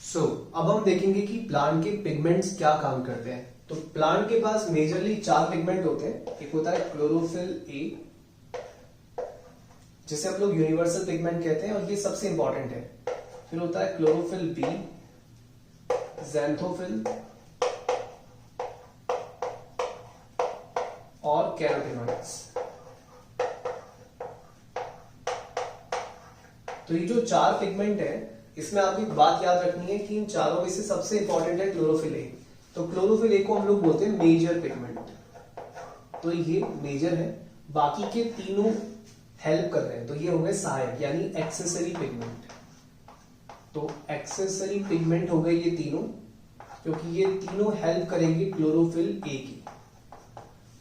अब हम देखेंगे कि प्लांट के पिगमेंट्स क्या काम करते हैं। तो प्लांट के पास मेजरली 4 पिगमेंट होते हैं। एक होता है क्लोरोफिल ए, जिसे हम लोग यूनिवर्सल पिगमेंट कहते हैं और ये सबसे इंपॉर्टेंट है। फिर होता है क्लोरोफिल बी, ज़ैंथोफिल और कैरोटेनॉइड्स। तो ये जो 4 पिगमेंट है, इसमें आपको एक बात याद रखनी है कि इन चारों में से सबसे इंपॉर्टेंट है क्लोरोफिल ए। तो क्लोरोफिल ए को हम लोग बोलते हैं मेजर पिगमेंट। तो ये मेजर है, बाकी के तीनों हेल्प कर रहे हैं। तो ये हो गए सहायक यानी एक्सेसरी पिगमेंट। तो एक्सेसरी पिगमेंट हो गए ये तीनों, क्योंकि ये तीनों हेल्प करेंगे क्लोरोफिल ए की।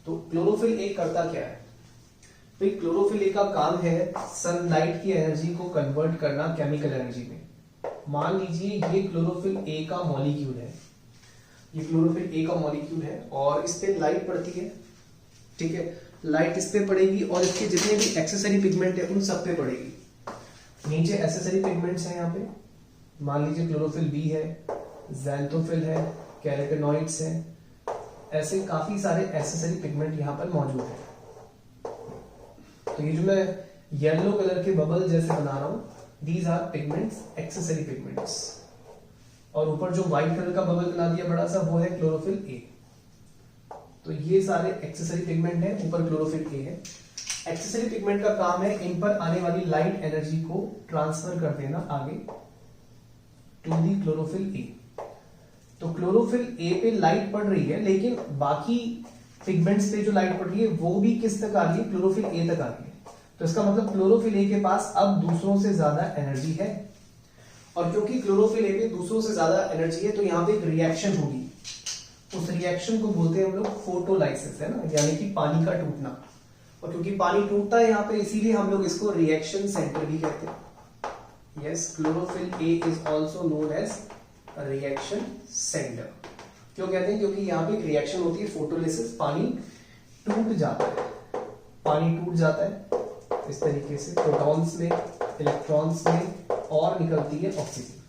तो क्लोरोफिल ए करता क्या है? तो क्लोरोफिल ए का काम है सनलाइट की एनर्जी को कन्वर्ट करना केमिकल एनर्जी में। मान लीजिए ये क्लोरोफिल ए का मॉलिक्यूल है, ये क्लोरोफिल ए का मॉलिक्यूल है और इस पे लाइट पड़ती है, ठीक है। लाइट इस पे पड़ेगी और इसके जितने भी एक्सेसरी पिगमेंट है उन सब पे पड़ेगी। नीचे एक्सेसरी पिगमेंट्स हैं यहाँ पे, मान लीजिए क्लोरोफिल बी है, ज़ैंथोफिल है, कैरोटेनॉइड्स हैं, ऐसे काफी सारे एक्सेसरी पिगमेंट यहाँ पर मौजूद है। तो ये जो मैं येलो कलर के बबल जैसे बना रहा हूं, these are pigments, accessory pigments. और ऊपर जो व्हाइट कलर का बबल बना दिया बड़ा सा, वो है क्लोरोफिल ए। तो ये सारे एक्सेसरी पिगमेंट हैं, ऊपर क्लोरोफिल ए है। एक्सेसरी पिगमेंट का काम है इन पर आने वाली लाइट एनर्जी को ट्रांसफर कर देना आगे टू दी क्लोरोफिल ए। तो क्लोरोफिल ए पे लाइट पड़ रही है, लेकिन बाकी पिगमेंट्स पे जो लाइट पड़ रही है वो भी किस तक आ रही है? क्लोरोफिल ए तक आ रही है। तो इसका मतलब क्लोरोफिल ए के पास अब दूसरों से ज्यादा एनर्जी है, और क्योंकि क्लोरोफिल ए पे दूसरों से ज्यादा एनर्जी है तो यहाँ पे एक रिएक्शन होगी। उस रिएक्शन को बोलते हैं हम लोग फोटोलाइसिस, है ना, यानी कि पानी का टूटना। और क्योंकि पानी टूटता है यहाँ पे, इसीलिए हम लोग इसको रिएक्शन सेंटर भी कहते हैं। Yes, chlorophyll a is also known as reaction centre. क्यों कहते हैं? क्योंकि यहाँ पे एक रिएक्शन होती है, फोटोलिसिस, पानी टूट जाता है। पानी टूट जाता है इस तरीके से प्रोटॉन्स में, इलेक्ट्रॉन्स में, और निकलती है ऑक्सीजन।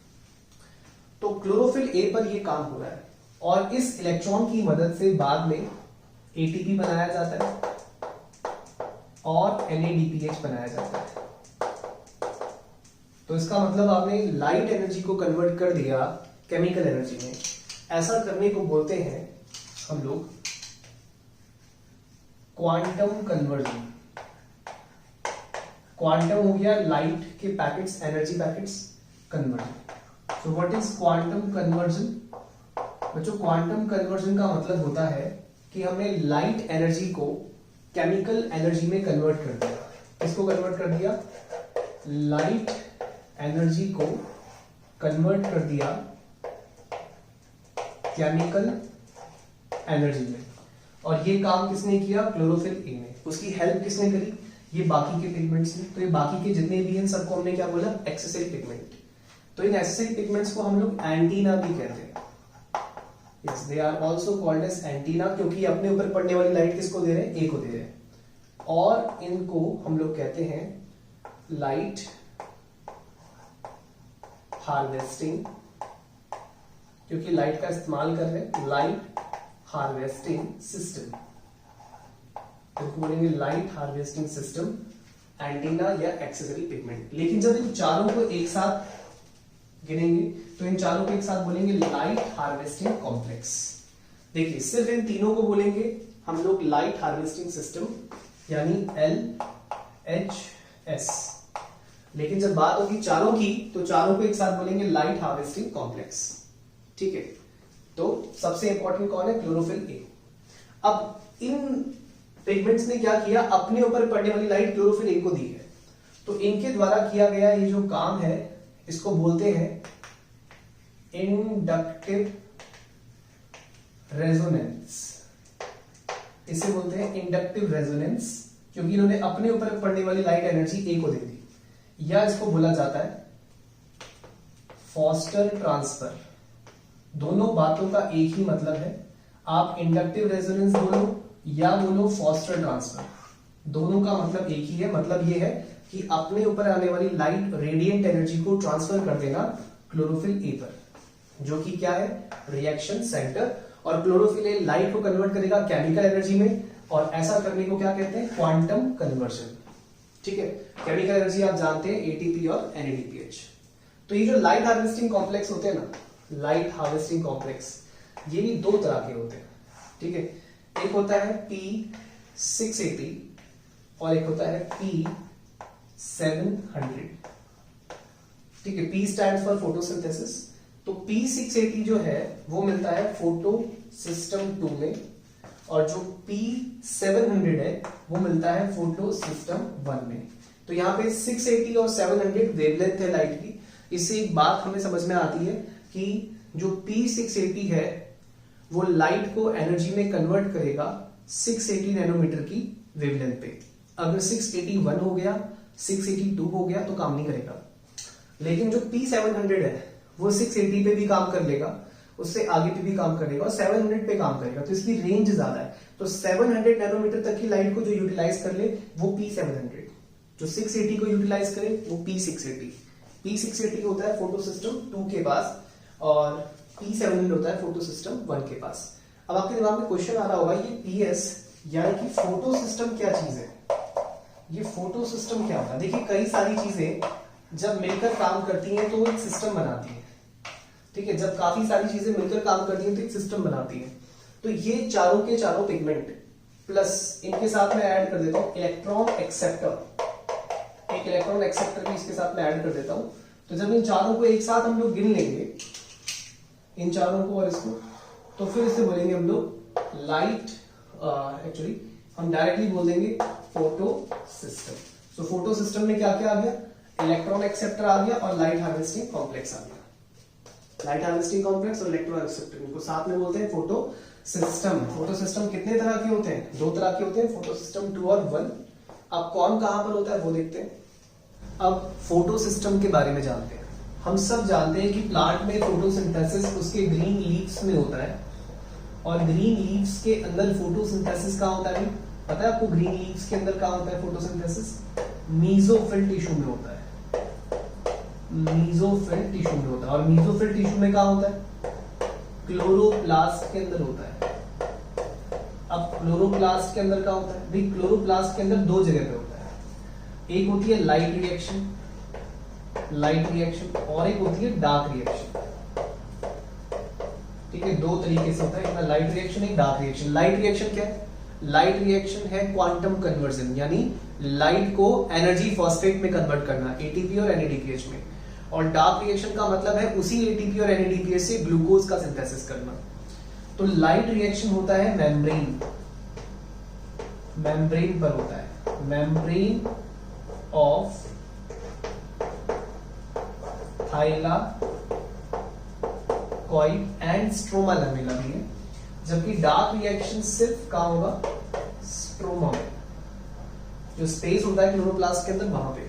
तो क्लोरोफिल ए पर ये काम हो रहा है, और इस इलेक्ट्रॉन की मदद से बाद में एटीपी बनाया जाता है और NADPH बनाया जाता है। तो इसका मतलब आपने लाइट एनर्जी को कन्वर्ट कर दिया केमिकल एनर्जी में। ऐसा करने को बोलते हैं हम लोग क्वांटम कन्वर्जन। क्वांटम हो गया लाइट के packets, energy packets, conversion. So what is quantum conversion? बच्चों, क्वांटम कन्वर्जन का मतलब होता है कि हमने लाइट एनर्जी को केमिकल एनर्जी में कन्वर्ट कर दिया। किसको कन्वर्ट कर दिया? लाइट एनर्जी को कन्वर्ट कर दिया केमिकल एनर्जी में। और ये काम किसने किया? क्लोरोफिल ए ने। उसकी हेल्प किसने करी? ये बाकी के पिगमेंट्स ने। तो ये बाकी के जितने भी हैं सबको हमने क्या बोला? Accessory pigment. तो इन एक्सेसरी पिगमेंट्स को हम लोग एंटीना भी कहते हैं। Yes, they are also called as antenna, क्योंकि अपने ऊपर पड़ने वाली लाइट किसको दे रहे हैं? ए को दे रहे हैं। और इनको हम लोग कहते हैं लाइट हार्वेस्टिंग, क्योंकि लाइट का इस्तेमाल कर रहे हैं, लाइट हार्वेस्टिंग सिस्टम। तो बोलेंगे लाइट हार्वेस्टिंग सिस्टम, एंटीना या एक्सेसरी पिगमेंट। लेकिन जब इन चारों को एक साथ गिनेंगे तो इन चारों को एक साथ बोलेंगे लाइट हार्वेस्टिंग कॉम्प्लेक्स। देखिए, सिर्फ इन तीनों को बोलेंगे हम लोग लाइट हार्वेस्टिंग सिस्टम, यानी LHS। लेकिन जब बात होगी चारों की, तो चारों को एक साथ बोलेंगे लाइट हार्वेस्टिंग कॉम्प्लेक्स। ठीक है। तो सबसे इंपॉर्टेंट कौन है? Chlorophyll A. अब इन पिगमेंट्स ने क्या किया? अपने ऊपर पड़ने वाली लाइट क्लोरोफिल ए को दी है। तो इनके द्वारा किया गया ये जो काम है, इसको बोलते हैं इंडक्टिव रेजोनेंस। इसे बोलते हैं इंडक्टिव रेजोनेंस, क्योंकि इन्होंने अपने ऊपर पड़ने वाली लाइट एनर्जी ए को दे दी। या इसको बोला जाता है फॉस्टर ट्रांसफर। दोनों बातों का एक ही मतलब है। आप इंडक्टिव रेजोनेंस बोलो या बोलो फॉस्टर ट्रांसफर, दोनों का मतलब एक ही है। मतलब ये है कि अपने ऊपर आने वाली लाइट रेडिएंट एनर्जी को ट्रांसफर कर देना क्लोरोफिल ए पर। जो कि क्या है, रिएक्शन सेंटर। और क्लोरोफिल ए लाइट को कन्वर्ट करेगा केमिकल एनर्जी में, और ऐसा करने को क्या कहते हैं, क्वांटम कन्वर्जन। ठीक है, केमिकल एनर्जी आप जानते हैं एटीपी और एनएडीपीएच। तो ये जो लाइट हार्वेस्टिंग कॉम्प्लेक्स होते हैं ना, लाइट हार्वेस्टिंग कॉम्प्लेक्स, ये भी दो तरह के होते हैं। ठीक है, एक होता है P680 और एक होता है P700। ठीक है, P स्टैंड्स फॉर फोटोसिंथेसिस। तो P680 जो है वो मिलता है फोटो सिस्टम 2 में, और जो P700 है वो मिलता है फोटो सिस्टम 1 में। तो यहाँ पे 680 और 700 वेवलेंथ है लाइट की। इससे एक बात हमें समझ में आती है कि जो P680 है वो लाइट को एनर्जी में कन्वर्ट करेगा 680 नैनोमीटर की वेवलेंथ पे। अगर 681 हो गया, 682 हो गया तो काम नहीं करेगा। लेकिन जो P700 है वो 680 पे भी काम कर लेगा, उससे आगे पे भी काम करेगा और 700 पे काम करेगा। तो इसकी रेंज ज्यादा है। तो 700 नैनोमीटर तक की लाइट को जो यूटिलाइज कर ले वो P700, जो 680 को यूटिलाइज करे वो P680। P680 होता है फोटो सिस्टम 2 के पास और P700 होता है फोटो सिस्टम 1 के पास। अब आपके दिमाग में क्वेश्चन आ रहा होगा, ये PS यानी कि फोटो सिस्टम क्या चीज है, ये फोटो सिस्टम क्या होता है। देखिए, कई सारी चीजें जब मिलकर काम करती हैं तो एक सिस्टम बनाती है। ठीक है, जब काफी सारी चीजें मिलकर काम करती हैं तो एक सिस्टम बनाती है। तो ये चारों के चारों पिगमेंट प्लस इनके साथ में ऐड कर देता हूं इलेक्ट्रॉन एक्सेप्टर, एक इलेक्ट्रॉन एक्सेप्टर भी इसके साथ में ऐड कर देता हूं। तो जब इन चारों को एक साथ हम लोग गिन लेंगे, इन चारों को और इसको, तो फिर इसे बोलेंगे हम लोग लाइट, एक्चुअली हम डायरेक्टली बोल देंगे photo system. So photo system में क्या क्या आ गया, इलेक्ट्रॉन एक्सेप्टर आ गया और लाइट हार्वेस्टिंग कॉम्प्लेक्स आ गया। लाइट हार्वेस्टिंग कॉम्प्लेक्स और इलेक्ट्रॉन एक्सेप्टर, इनको साथ में बोलते हैं फोटो सिस्टम। फोटो सिस्टम कितने तरह के होते हैं, दो तरह के होते हैं, फोटो सिस्टम 2 और 1। अब कौन कहां पर होता है वो देखते हैं। अब फोटो सिस्टम के बारे में जानते हैं। हम सब जानते हैं कि प्लांट में फोटोसिंथेसिस उसके ग्रीन लीव्स में होता है, और ग्रीन लीव्स के अंदर फोटोसिंथेसिस कहां होता है, पता है आपको ग्रीन लीव्स के अंदर कहां होता है फोटोसिंथेसिस, मीसोफिल टिश्यू में होता है। मीसोफिल टिश्यू में होता है, और मीसोफिल टिश्यू में कहां होता है, क्लोरोप्लास्ट के अंदर होता है। अब क्लोरोप्लास्ट के अंदर क्या होता है, भाई क्लोरोप्लास्ट के अंदर दो जगह पे होता है। एक होती है लाइट रिएक्शन, और एक होती है डार्क रिएक्शन। ठीक है, दो तरीके से होता है, एक लाइट रिएक्शन, एक डार्क रिएक्शन। लाइट रिएक्शन क्या है, लाइट रिएक्शन है क्वांटम कन्वर्जन, यानी लाइट को एनर्जी फॉस्फेट में कन्वर्ट करना, एटीपी और एनएडीपीएच में। और डार्क रिएक्शन का मतलब है उसी एटीपी और एनएडीपीएच से ग्लूकोज का सिंथेसिस करना। तो लाइट रिएक्शन होता है मेम्ब्रेन पर होता है, membrane of thylakoid and stroma lamella भी है। जबकि डार्क रिएक्शन सिर्फ कहां होगा, स्ट्रोमा में, जो स्पेस होता है क्लोरोप्लास्ट के अंदर वहां पे।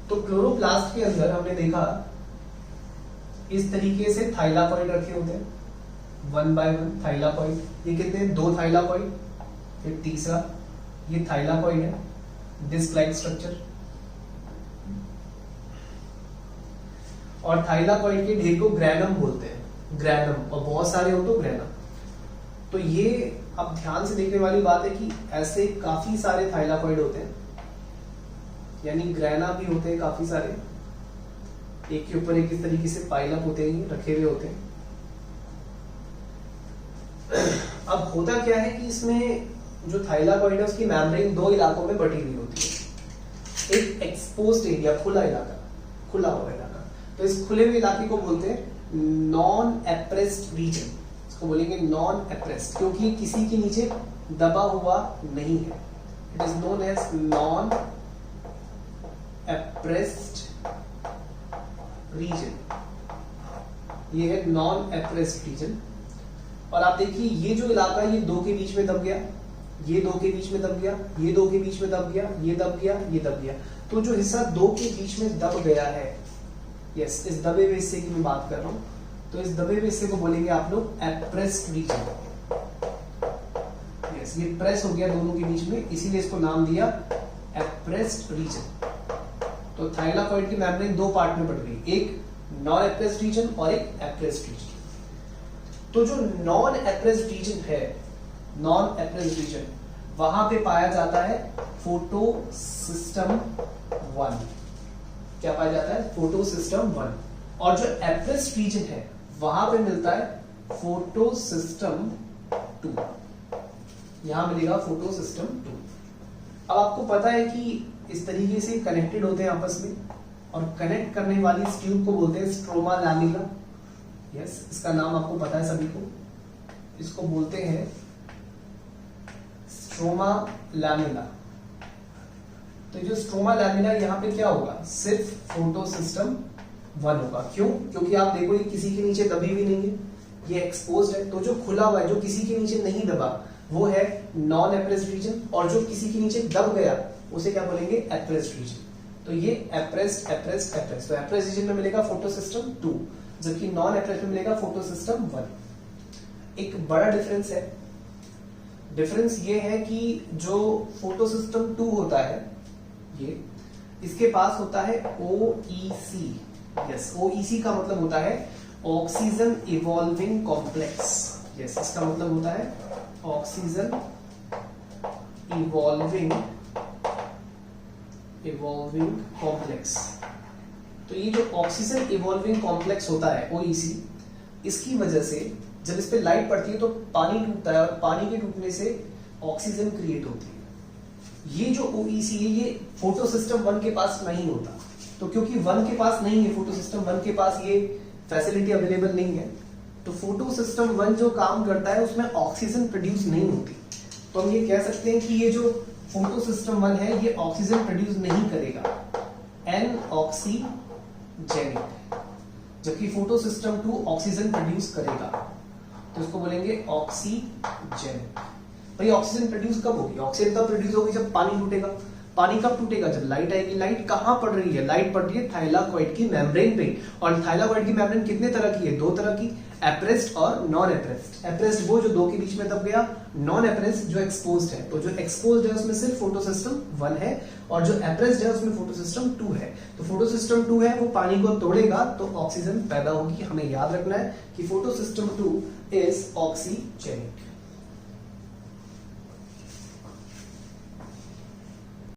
तो क्लोरोप्लास्ट के अंदर हमने देखा इस तरीके से थाइलाकॉइड रखे होते हैं, 1 by 1 थाइलाकॉइड। ये कितने हैं, 2 थाइलाकॉइड, फिर तीसरा ये थाइलाकॉइड है, डिस्क लाइक स्ट्रक्चर। और थाइलाकॉइड के ढेर को ग्रैनम बोलते हैं, ग्रैनम, और बहुत सारे हो तो ग्रैनम। तो ये अब ध्यान से देखने वाली बात है कि ऐसे काफी सारे थाइलाकॉइड होते हैं, यानी ग्रैना भी होते हैं काफी सारे, एक के ऊपर एक इस तरीके से पाइल अप होते हैं, रखे हुए होते हैं। अब होता क्या है कि इसमें जो थाइलाकॉइड है उसकी मेम्ब्रेन दो इलाकों में बटी हुई होती है। एक एक्सपोज्ड एरिया, खुला इलाका, खुला हुआ इलाका। तो इस खुले हुए इलाके को बोलते हैं नॉन एप्रेस्ड रीजन, इसको बोलेंगे नॉन एप्रेस्ड, क्योंकि किसी के नीचे दबा हुआ नहीं है। It is known as non appressed region, ये है नॉन एप्रेस्ड रीजन। और आप देखिए ये जो इलाका है ये दो के बीच में दब गया, ये दो के बीच में दब गया, ये दो के बीच में दब गया, ये दब गया, ये दब गया। तो जो हिस्सा दो के बीच में दब गया है, यस, इस दबे हुए हिस्से की मैं बात कर रहा हूं, तो इस दबे हुए हिस्से को बोलेंगे आप लोग एप्रेस्ड रीजन। यस, ये प्रेस हो गया दोनों के बीच में, इसीलिए इसको नाम दिया एप्रेस्ड रीजन। तो थाइलाकॉइड की मेम्ब्रेन दो पार्ट में बट गई, एक नॉन एप्रेस्ड रीजन और एक एप्रेस्ड रीजन। तो जो नॉन एप्रेस्ड रीजन है, नॉन एप्रेस्ड रीजन, वहां पे पाया जाता है फोटो सिस्टम 1। क्या पाया जाता है? Photo system 1। और जो एप्रेस्ड रीजन है वहां पे मिलता है फोटो सिस्टम 2। यहां मिलेगा फोटो सिस्टम 2। अब आपको पता है कि इस तरीके से कनेक्टेड होते हैं आपस में, और कनेक्ट करने वाली इस ट्यूब को बोलते हैं स्ट्रोमा लैमेला। यस, इसका नाम आपको पता है सभी को, इसको बोलते हैं स्ट्रोमा लैमेला। तो जो स्ट्रोमा लैमेला यहाँ पे क्या होगा? सिर्फ फोटो सिस्टम 1 होगा। क्यों? क्योंकि आप देखो ये किसी के नीचे दबी भी नहीं है, ये एक्सपोज्ड है। तो जो खुला हुआ है, जो किसी के नीचे नहीं दबा, वो है नॉन एप्रेस्ड रीजन, और जो किसी के नीचे दब गया उसे क्या बोलेंगे? Appressed region. तो ये एप्रेस्ड एप्रेस्ड एप्रेस्ड। तो एप्रेस्ड रीजन में मिलेगा फोटो सिस्टम 2, जबकि नॉन एप्रेस्ड में मिलेगा फोटो सिस्टम 1। एक बड़ा डिफरेंस है। डिफरेंस ये है कि जो फोटो सिस्टम 2 होता है, ये इसके पास होता है OEC। यस, OEC का मतलब होता है ऑक्सीजन इवॉल्विंग कॉम्प्लेक्स। यस, इसका मतलब होता है ऑक्सीजन इवॉल्विंग कॉम्प्लेक्स। तो ये जो ऑक्सीजन इवॉल्विंग कॉम्प्लेक्स होता है OEC, इसकी वजह से जब इस पे लाइट पड़ती है तो पानी टूटता है, और पानी के टूटने से ऑक्सीजन क्रिएट होती है। ये जो OEC है ये फोटो सिस्टम 1 के पास नहीं होता। तो क्योंकि 1 के पास नहीं है, फोटो सिस्टम 1 के पास ये फैसिलिटी अवेलेबल नहीं है, तो फोटो सिस्टम 1 जो काम करता है उसमें ऑक्सीजन प्रोड्यूस नहीं होती। तो हम ये कह सकते हैं कि ये जो फोटो सिस्टम 1 है ये ऑक्सीजन प्रोड्यूस नहीं करेगा, एनऑक्सीजेनिक, जबकि फोटो सिस्टम 2 ऑक्सीजन प्रोड्यूस करेगा। तो इसको बोलेंगे ऑक्सीजेनिक। भाई ऑक्सीजन प्रोड्यूस कब होगी? ऑक्सीजन तब प्रोड्यूस होगी जब पानी टूटेगा। पानी कब टूटेगा? जब लाइट आएगी। लाइट कहां पड़ रही है? लाइट पड़ रही है थाइलाकॉइड की मेम्ब्रेन पे। और थाइलाकॉइड की मेम्ब्रेन कितने तरह की है? 2 तरह की, एप्रेस्ड और नॉन एप्रेस्ड। एप्रेस्ड वो जो 2 के बीच में दब गया, नॉन एप्रेस्ड जो एक्सपोज्ड है। तो जो एक्सपोज्ड है उसमें सिर्फ फोटो सिस्टम 1 है, और जो एप्रेस्ड है उसमें फोटो सिस्टम 2 है। तो फोटो सिस्टम 2 है वो पानी को तोड़ेगा तो ऑक्सीजन पैदा होगी। हमें याद रखना है कि फोटो सिस्टम 2 इज ऑक्सीजेनिक।